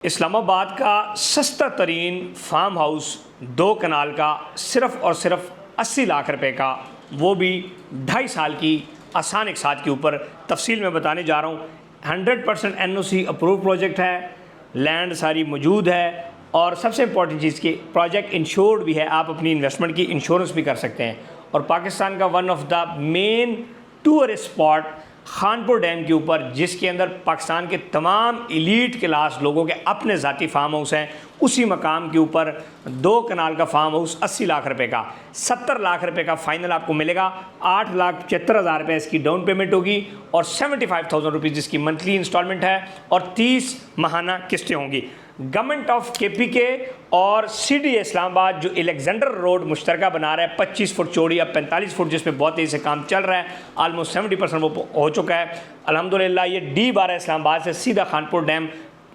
इस्लामाबाद का सस्ता तरीन फार्म हाउस 2 कनाल का सिर्फ़ और सिर्फ 80 लाख रुपए का, वो भी 2.5 साल की आसान एक साथ के ऊपर तफसील में बताने जा रहा हूँ। 100% NOC अप्रूव प्रोजेक्ट है, लैंड सारी मौजूद है और सबसे इम्पॉर्टेंट चीज़ की प्रोजेक्ट इंश्योर्ड भी है। आप अपनी इन्वेस्टमेंट की इंश्योरेंस भी कर सकते हैं। और पाकिस्तान का one of the main tourist spot Khanpur dam के ऊपर, जिसके अंदर पाकिस्तान के तमाम एलीट क्लास लोगों के अपने ज़ाती फार्म हाउस हैं, उसी मकाम के ऊपर 2 कनाल का फार्म हाउस 80 लाख रुपए का, 70 लाख रुपए का फाइनल आपको मिलेगा। 8,75,000 रुपये इसकी डाउन पेमेंट होगी और 75,000 रुपीज़ जिसकी मंथली इंस्टॉलमेंट है और 30 माहाना किस्तें होंगी। गवर्नमेंट ऑफ KPK और CDA इस्लामाबाद जो अलेक्जेंडर रोड मुश्तरका बना रहा है 25 फुट चौड़ी या 45 फुट, जिस पे बहुत तेज़ी से काम चल रहा है, ऑलमोस्ट 70% वो हो चुका है अल्हम्दुलिल्लाह। ये D12 इस्लामाबाद से सीधा खानपुर डैम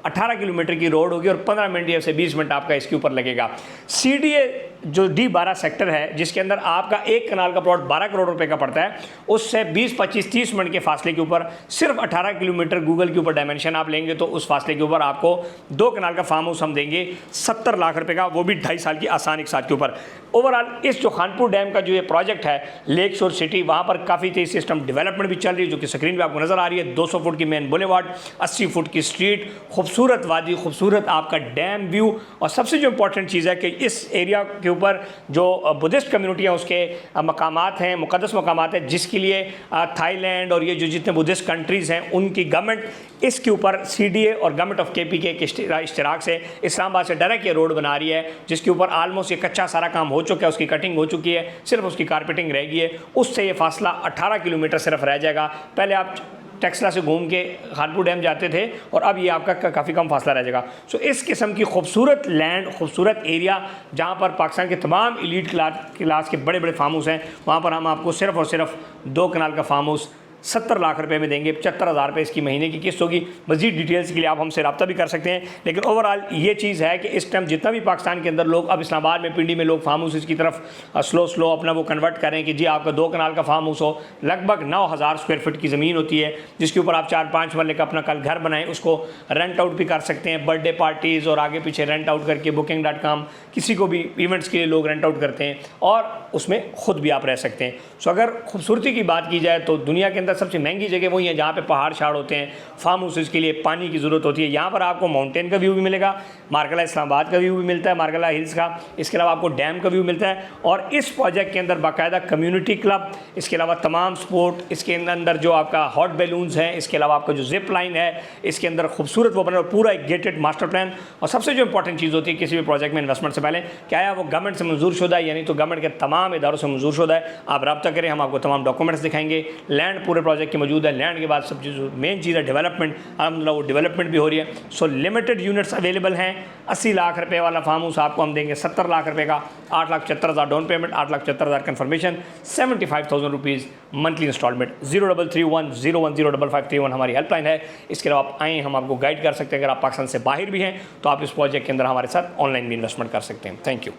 18 किलोमीटर की रोड होगी और 15 मिनट या से 20 मिनट आपका इसके ऊपर लगेगा। CDA जो D12 सेक्टर है, जिसके अंदर आपका 1 कनाल का प्लॉट 12 करोड़ रुपए का पड़ता है, उससे 20, 25, 30 मिनट के फासले के ऊपर सिर्फ 18 किलोमीटर गूगल के ऊपर डायमेंशन आप लेंगे तो उस फासले के ऊपर आपको 2 कनाल का फार्म हाउस हम देंगे 70 लाख रुपए का, वो भी 2.5 साल की आसान एक साथ के ऊपर। ओवरऑल इस जो खानपुर डैम का जो ये प्रोजेक्ट है लेक शोर सिटी, वहाँ पर काफ़ी तेज़ सिस्टम डेवलपमेंट भी चल रही है, जो कि स्क्रीन पर आपको नज़र आ रही है। 200 फुट की मेन बुलेवार्ड, 80 फुट की स्ट्रीट, खूबसूरत वादी, खूबसूरत आपका डैम व्यू। और सबसे जो इंपॉर्टेंट चीज़ है कि इस एरिया के ऊपर जो बुद्धिस्ट कम्युनिटी है उसके मकामात हैं, मुक़द्दस मकामात हैं, जिसके लिए थाईलैंड और ये जो जितने बुद्धिस्ट कंट्रीज़ हैं उनकी गवर्नमेंट इसके ऊपर CDA और गवर्नमेंट ऑफ KPK के इश्तराक से इस्लामाबाद से डायरेक्ट ये रोड बना रही है, जिसके ऊपर आलमोस्ट ये कच्चा सारा काम हो चुका है, उसकी कटिंग हो चुकी है, सिर्फ उसकी कारपेटिंग रह गई है। उससे ये फासला 18 किलोमीटर सिर्फ रह जाएगा। पहले आप टेक्सला से घूम के खानपुर डैम जाते थे और अब ये आपका काफ़ी कम फासला रह जाएगा। सो इस किस्म की खूबसूरत लैंड, खूबसूरत एरिया, जहाँ पर पाकिस्तान के तमाम एलीट क्लास के बड़े बड़े फार्म हाउस हैं, वहाँ पर हम आपको सिर्फ और सिर्फ 2 कनाल का फार्म हाउस 70 लाख रुपए में देंगे। 75,000 रुपये इसकी महीने की किस्त होगी। मज़ीद डिटेल्स के लिए आप हमसे रब्ता भी कर सकते हैं। लेकिन ओवरऑल ये चीज़ है कि इस टाइम जितना भी पाकिस्तान के अंदर लोग, अब इस्लामाबाद में, पिंडी में लोग फार्म हाउस की तरफ स्लो अपना वो कन्वर्ट करें कि जी आपका 2 कनाल का फार्म हाउस हो। लगभग 9,000 स्क्वायर फीट की ज़मीन होती है, जिसके ऊपर आप 4-5 मरले का अपना कल घर बनाएं, उसको रेंट आउट भी कर सकते हैं। बर्थडे पार्टीज़ और आगे पीछे रेंट आउट करके booking.com किसी को भी इवेंट्स के लिए लोग रेंट आउट करते हैं और उसमें ख़ुद भी आप रह सकते हैं। सो अगर खूबसूरती की बात की जाए तो दुनिया के अंदर सबसे महंगी जगह वही है जहाँ पे पहाड़ शाड़ होते हैं। फार्म हाउसेस के लिए पानी की ज़रूरत होती है। यहाँ पर आपको माउंटेन का व्यू भी मिलेगा, मार्कला इस्लामाबाद का व्यू भी मिलता है, मार्कला हिल्स का। इसके अलावा आपको डैम का व्यू मिलता है। और इस प्रोजेक्ट के अंदर बाकायदा कम्युनिटी क्लब, इसके अलावा तमाम स्पोर्ट, इसके अंदर जो आपका हॉट बैलून्स हैं, इसके अलावा आपका जो जिप लाइन है, इसके अंदर खूबसूरत वो बना, पूरा एक गेटेड मास्टर प्लान। और सबसे जो इंपॉर्टेंट चीज़ होती है किसी भी प्रोजेक्ट में इन्वेस्टमेंट से पहले, क्या है वो गवर्नमेंट से मंजूर शुदा है, यानी तो गवर्नमेंट के तमाम इदारों से मंजूर शुदा है। आप रब्ता करें, हम आपको तमाम डॉक्यूमेंट्स दिखाएंगे। लैंड पूरे प्रोजेक्ट की मौजूद है। लैंड के बाद सब चीज़ मेन चीज़ है डेवलपमेंट, अलहमदुलिल्लाह वो डेवलपमेंट भी हो रही है। सो लिमिटेड यूनिट्स अवेलेबल हैं। 80 लाख रुपए वाला फार्म हाउस आपको हम देंगे 70 लाख रुपए का, 8,75,000 down payment, 8,75,000 confirmation, 75,000 rupees monthly instalment. 0331010551 हमारी हेल्पलाइन है। इसके अलावा आप आएँ, हम आपको गाइड कर सकते हैं। अगर आप पाकिस्तान से बाहर भी हैं तो आप इस प्रोजेक्ट के अंदर हमारे साथ ऑनलाइन भी इन्वेस्टमेंट कर सकते हैं। Thank you.